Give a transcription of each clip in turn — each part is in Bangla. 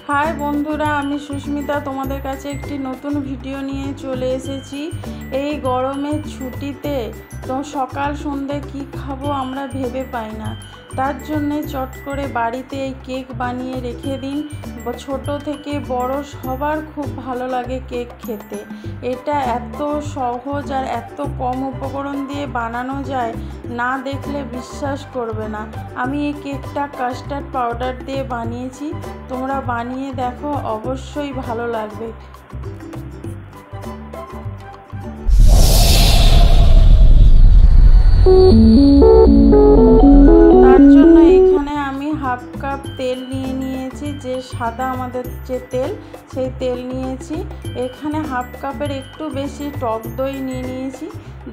হাই বন্ধুরা, আমি সুস্মিতা তোমাদের কাছে একটি নতুন ভিডিও নিয়ে চলে এসেছি। এই গরমের ছুটিতে তো সকাল সন্ধ্যে কি খাবো আমরা ভেবে পাই না, তার জন্যে চট করে বাড়িতে এই কেক বানিয়ে রেখে দিন। ছোট থেকে বড় সবার খুব ভালো লাগে কেক খেতে। এটা এত সহজ আর এত কম উপকরণ দিয়ে বানানো যায়, না দেখলে বিশ্বাস করবে না। আমি এই কেকটা কাস্টার্ড পাউডার দিয়ে বানিয়েছি, তোমরা বানিয়ে দেখো, অবশ্যই ভালো লাগবে। তার জন্য এখানে আমি হাফ কাপ তেল নিয়েছি, যে সাদা আমাদের যে তেল, সেই তেল নিয়েছি। এখানে হাফ কাপের একটু বেশি টক দই নিয়েছি।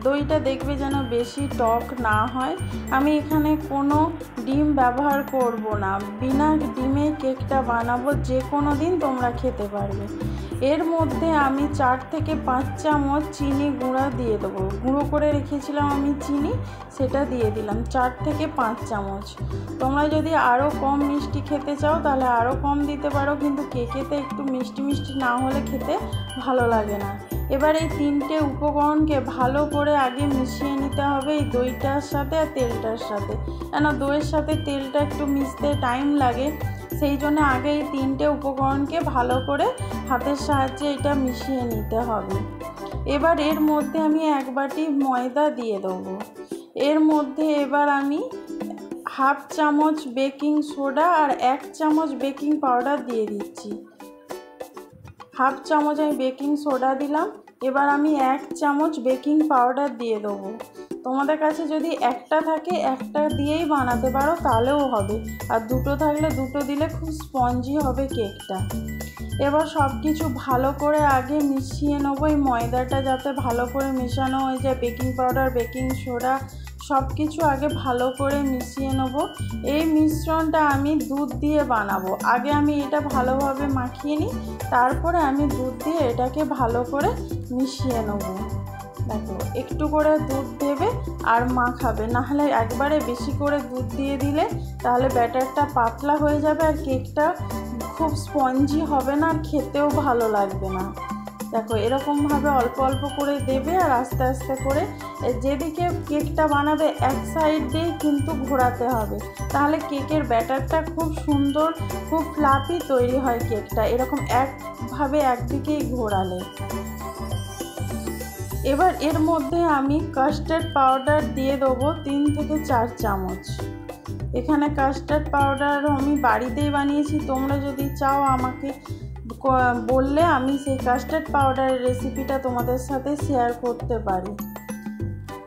দইটা দেখবে যেন বেশি টক না হয়। আমি এখানে কোনো ডিম ব্যবহার করব না, বিনা ডিমে কেকটা বানাবো, যে কোনো দিন তোমরা খেতে পারবে। এর মধ্যে আমি 4 থেকে 5 চামচ চিনি গুঁড়া দিয়ে দেবো। গুঁড়ো করে রেখেছিলাম আমি চিনি, সেটা দিয়ে দিলাম 4 থেকে 5 চামচ। তোমরা যদি আরও কম মিষ্টি খেতে চাও তাহলে আরও কম দিতে পারো, কিন্তু কেকেতে একটু মিষ্টি মিষ্টি না হলে খেতে ভালো লাগে না। এবার এই 3টে উপকরণকে ভালো করে আগে মিশিয়ে নিতে হবে এই দইটার সাথে আর তেলটার সাথে, কেন দইয়ের সাথে তেলটা একটু মিশতে টাইম লাগে। সেই জন্য আগে এই 3টে উপকরণকে ভালো করে হাতের সাহায্যে এটা মিশিয়ে নিতে হবে। এবার এর মধ্যে আমি 1 বাটি ময়দা দিয়ে দেবো। এর মধ্যে এবার আমি হাফ চামচ বেকিং সোডা আর 1 চামচ বেকিং পাউডার দিয়ে দিচ্ছি। হাফ চামচ আমি বেকিং সোডা দিলাম। এবার আমি 1 চামচ বেকিং পাউডার দিয়ে দেবো। তোমাদের কাছে যদি একটা থাকে একটা দিয়েই বানাতে পারো, তাহলেও হবে, আর দুটো থাকলে দুটো দিলে খুব স্পঞ্জি হবে কেকটা। এবার সব কিছু ভালো করে আগে মিশিয়ে নেবো। এই ময়দাটা যাতে ভালো করে মেশানো হয়ে যায়, বেকিং পাউডার বেকিং সোডা সব কিছু আগে ভালো করে মিশিয়ে নেব। এই মিশ্রণটা আমি দুধ দিয়ে বানাবো। আগে আমি এটা ভালোভাবে মাখিয়ে নিই, তারপরে আমি দুধ দিয়ে এটাকে ভালো করে মিশিয়ে নেব। দেখো, একটু করে দুধ দেবে আর মাখাবে, নাহলে একবারে বেশি করে দুধ দিয়ে দিলে তাহলে ব্যাটারটা পাতলা হয়ে যাবে আর কেকটা খুব স্পঞ্জি হবে না, আর খেতেও ভালো লাগবে না। দেখো, এরকমভাবে অল্প অল্প করে দেবে আর আস্তে আস্তে করে যেদিকে কেকটা বানাবে এক সাইড দিয়েই কিন্তু ঘোরাতে হবে, তাহলে কেকের ব্যাটারটা খুব সুন্দর খুব ফ্লাফি তৈরি হয় কেকটা, এরকম একভাবে একদিকেই ঘোরালে। এবার এর মধ্যে আমি কাস্টার্ড পাউডার দিয়ে দেবো 3 থেকে 4 চামচ। এখানে কাস্টার্ড পাউডার আমি বাড়িতেই বানিয়েছি, তোমরা যদি চাও আমাকে বললে আমি সেই কাস্টার্ড পাউডারের রেসিপিটা তোমাদের সাথে শেয়ার করতে পারি।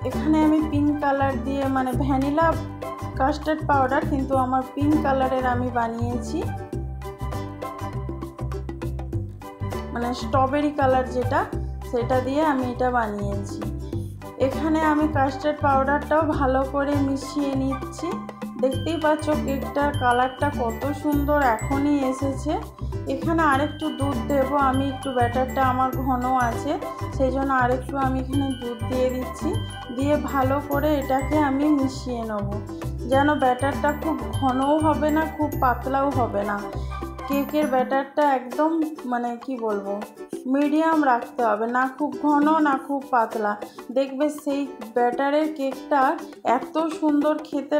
এখানে আমি পিঙ্ক কালার দিয়ে, মানে ভ্যানিলা কাস্টার্ড পাউডার, কিন্তু আমার পিঙ্ক কালারের আমি বানিয়েছি, মানে স্ট্রবেরি কালার যেটা, সেটা দিয়ে আমি এটা বানিয়েছি। এখানে আমি কাস্টার্ড পাউডারটাও ভালো করে মিশিয়ে নিচ্ছি। দেখতেই পাচ্ছ কেকটার কালারটা কত সুন্দর এখনই এসেছে। এখানে আরেকটু দুধ দেবো আমি, একটু ব্যাটারটা আমার ঘন আছে, সেই জন্য আরেকটু আমি এখানে দুধ দিয়ে দিচ্ছি। দিয়ে ভালো করে এটাকে আমি মিশিয়ে নেব, যেন ব্যাটারটা খুব ঘনও হবে না খুব পাতলাও হবে না। কেকের ব্যাটারটা একদম মানে কি বলবো, মিডিয়াম রাখতে হবে, না খুব ঘন না খুব পাতলা। দেখবে সেই ব্যাটারের কেকটা এত সুন্দর খেতে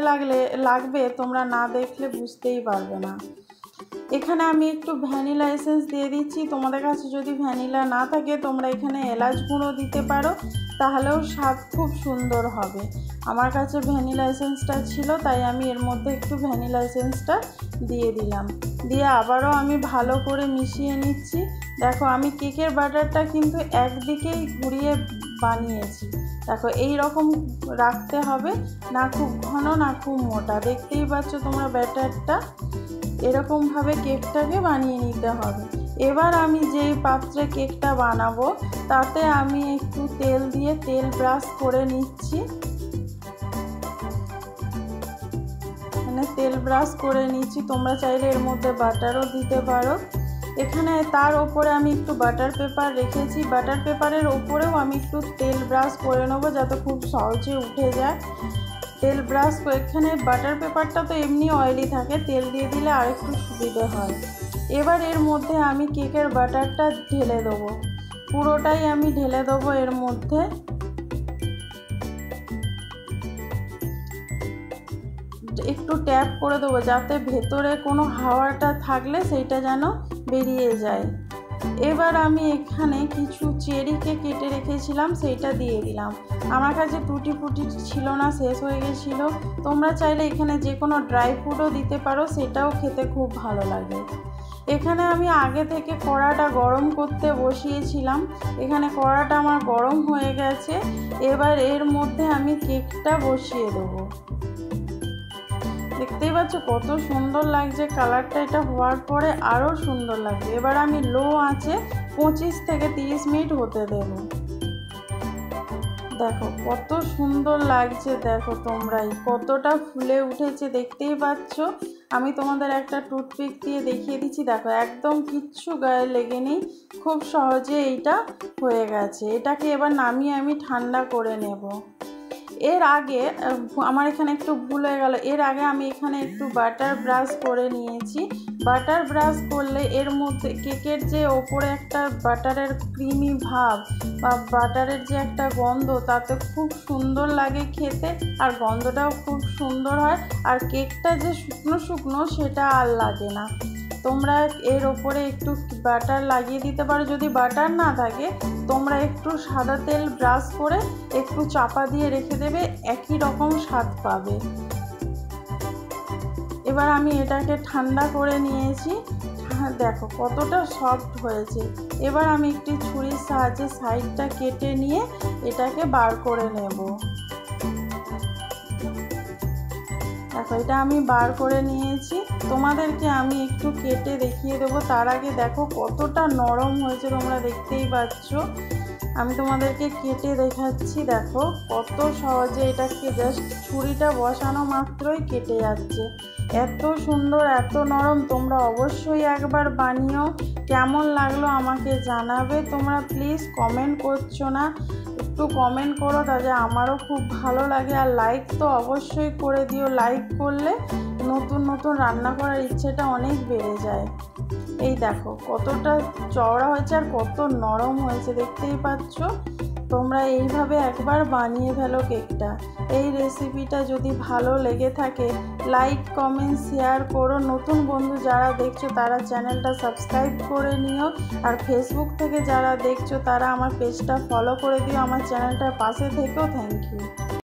লাগবে, তোমরা না দেখলে বুঝতেই পারবে না। এখানে আমি একটু ভ্যানিলা এসেন্স দিয়ে দিচ্ছি। তোমাদের কাছে যদি ভ্যানিলা না থাকে তোমরা এখানে এলাচ গুঁড়ো দিতে পারো, তাহলেও স্বাদ খুব সুন্দর হবে। আমার কাছে ভ্যানিলা এসেন্সটা ছিল, তাই আমি এর মধ্যে একটু ভ্যানিলা এসেন্সটা দিয়ে দিলাম। দিয়ে আবারও আমি ভালো করে মিশিয়ে নিচ্ছি। দেখো, আমি কেকের ব্যাটারটা কিন্তু একদিকেই ঘুরিয়ে বানিয়েছি। দেখো, এই রকম রাখতে হবে, না খুব ঘন না খুব মোটা। দেখতেই পাচ্ছ তোমরা ব্যাটারটা, এরকমভাবে কেকটাকে বানিয়ে নিতে হবে। এবার আমি যেই পাত্রে কেকটা বানাবো তাতে আমি একটু তেল দিয়ে তেল ব্রাশ করে নিচ্ছি, মানে তেল ব্রাশ করে নিচ্ছি। তোমরা চাইলে এর মধ্যে বাটারও দিতে পারো। এখানে তার ওপরে আমি একটু বাটার পেপার রেখেছি, বাটার পেপারের ওপরেও আমি একটু তেল ব্রাশ করে নেবো যাতে খুব সহজে উঠে যায়। তেল ব্রাশ, এখানে বাটার পেপারটা তো এমনি অয়েলি থাকে, তেল দিয়ে দিলে আরেকটু সুবিধে হয়। এবার এর মধ্যে আমি কেকের বাটারটা ঢেলে দেবো, পুরোটাই আমি ঢেলে দেবো এর মধ্যে। একটু ট্যাপ করে দেবো যাতে ভেতরে কোনো হাওয়াটা থাকলে সেইটা যেন বেরিয়ে যায়। এবার আমি এখানে কিছু চেরিকে কেটে রেখেছিলাম, সেইটা দিয়ে দিলাম। আমার কাছে টুটি ফুটি ছিল না, শেষ হয়ে গেছিলো। তোমরা চাইলে এখানে যে কোনো ড্রাই ফ্রুটও দিতে পারো, সেটাও খেতে খুব ভালো লাগে। এখানে আমি আগে থেকে কড়াটা গরম করতে বসিয়েছিলাম। এখানে কড়াটা আমার গরম হয়ে গেছে। এবার এর মধ্যে আমি কেকটা বসিয়ে দেবো। দেখতেই পাচ্ছ কত সুন্দর লাগছে কালারটা, এটা হওয়ার পরে আরও সুন্দর লাগবে। এবার আমি লো আঁচে 25 থেকে 30 মিনিট হতে দেব। দেখো কত সুন্দর লাগছে, দেখো তোমরাই কতটা ফুলে উঠেছে, দেখতেই পাচ্ছ। আমি তোমাদের একটা টুথপিক দিয়ে দেখিয়ে দিচ্ছি, দেখো একদম কিচ্ছু গায়ে লেগে নেই, খুব সহজে এইটা হয়ে গেছে। এটাকে এবার নামিয়ে আমি ঠান্ডা করে নেব। এর আগে আমার এখানে একটু ভুল হয়ে গেল, এর আগে আমি এখানে একটু বাটার ব্রাশ করে নিয়েছি। বাটার ব্রাশ করলে এর মধ্যে কেকের যে ওপরে একটা বাটারের ক্রিমি ভাব বা বাটারের যে একটা গন্ধ, তাতে খুব সুন্দর লাগে খেতে, আর গন্ধটাও খুব সুন্দর হয়। আর কেকটা যে শুকনো শুকনো সেটা আর লাগে না। তোমরা এর ওপরে একটু বাটার লাগিয়ে দিতে পারো। যদি বাটার না থাকে তোমরা একটু সাদা তেল ব্রাশ করে একটু চাপা দিয়ে রেখে দেবে, একই রকম স্বাদ পাবে। এবার আমি এটাকে ঠান্ডা করে নিয়েছি, দেখো কতটা সফট হয়েছে। এবার আমি একটি ছুরির সাহায্যে সাইডটা কেটে নিয়ে এটাকে বার করে নেব। দেখো এটা আমি বার করে নিয়েছি, তোমাদেরকে আমি একটু কেটে দেখিয়ে দেবো। তার আগে দেখো কতটা নরম হয়েছে, তোমরা দেখতেই পাচ্ছ। আমি তোমাদেরকে কেটে দেখাচ্ছি, দেখো কত সহজে এটাকে জাস্ট ছুরিটা বসানো মাত্রই কেটে যাচ্ছে। এত সুন্দর, এত নরম। তোমরা অবশ্যই একবার বানিও, কেমন লাগলো আমাকে জানাবে। তোমরা প্লিজ কমেন্ট করছো না, একটু কমেন্ট করো, তাহলে আমারও খুব ভালো লাগে। আর লাইক তো অবশ্যই করে দিও, লাইক করলে নতুন নতুন রান্না করার ইচ্ছেটা অনেক বেড়ে যায়। এই দেখো কতটা চওড়া হয়েছে আর কত নরম হয়েছে, দেখতেই পাচ্ছ। তোমরা এইভাবে একবার বানিয়ে ফেলো কেকটা। এই রেসিপিটা যদি ভালো লেগে থাকে লাইক কমেন্ট শেয়ার করো। নতুন বন্ধু যারা দেখছো তারা চ্যানেলটা সাবস্ক্রাইব করে নিও। আর ফেসবুক থেকে যারা দেখছো তারা আমার পেজটা ফলো করে দিও, আমার চ্যানেলটার পাশে থেকেও। Thank you.